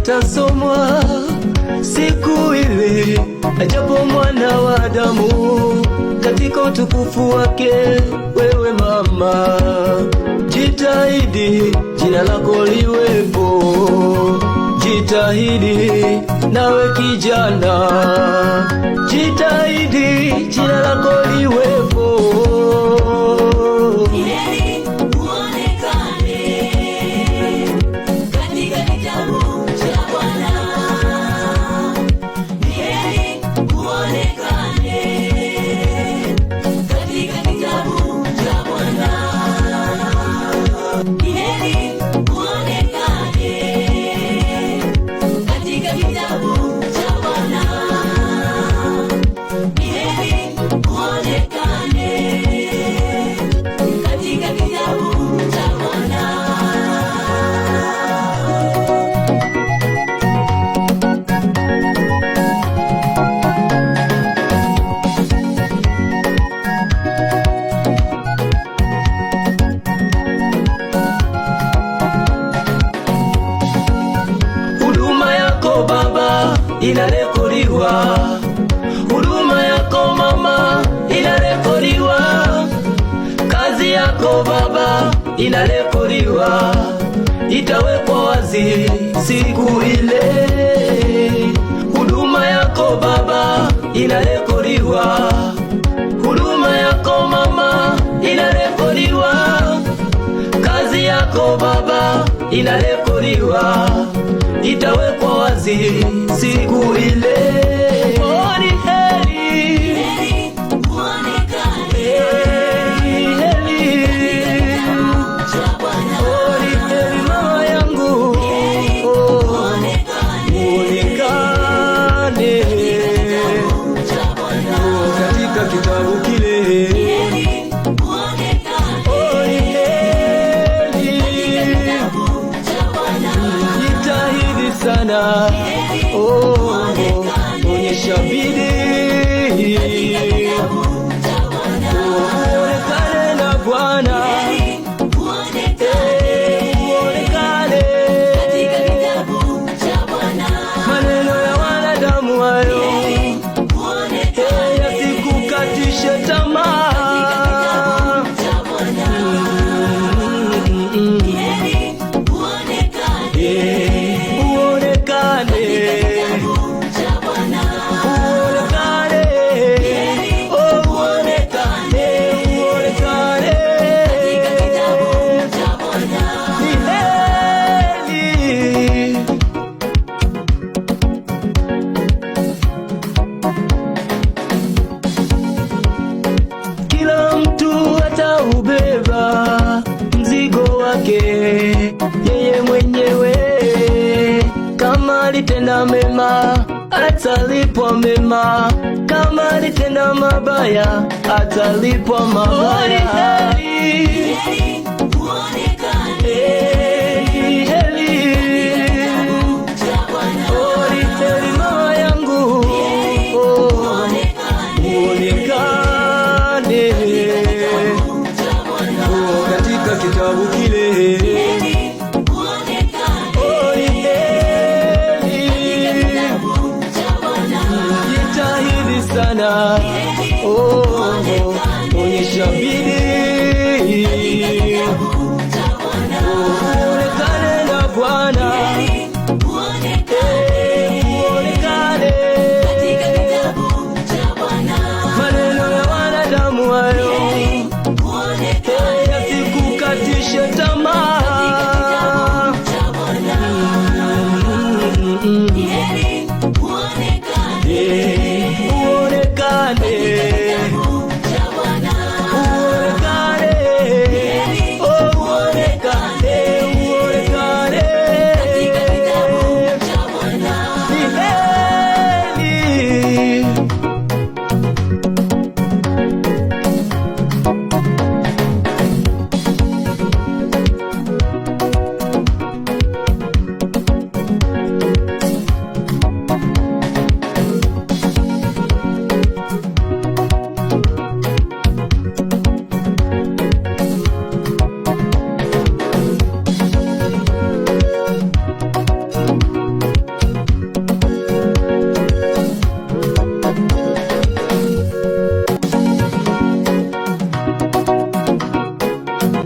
itasomwa siku ile, ajapo mwana wa Adamu katika utukufu wake. Wewe mama, jitahidi jina lako liwepo, jitahidi nawe kijana, jitahidi jina lako liwepo. Baba inarekodiwa, huduma yako mama inarekodiwa, kazi yako baba inarekodiwa, itawekwa wazi siku ile. Huduma yako baba inarekodiwa, huduma yako mama inarekodiwa, kazi yako baba inarekodiwa, itawekwa wazi siku ile. Oh, ni heri muonekane, heri oh, ni heri mama yangu, muonekane katika kitabu kile. Sana onyesha bidii, uonekane na Bwana, uonekane. Maneno ya wanadamu hayo yasikukatishe tamaa. Ubeba mzigo wake yeye mwenyewe. Kama alitenda mema atalipwa mema, kama alitenda mabaya atalipwa mabaya. Mama yangu katika kitabu kile. Jitahidi sana, onyesha bidii, uonekane na Bwana, uonekane. Maneno ya wanadamu hayo yasikukatishe tamaa.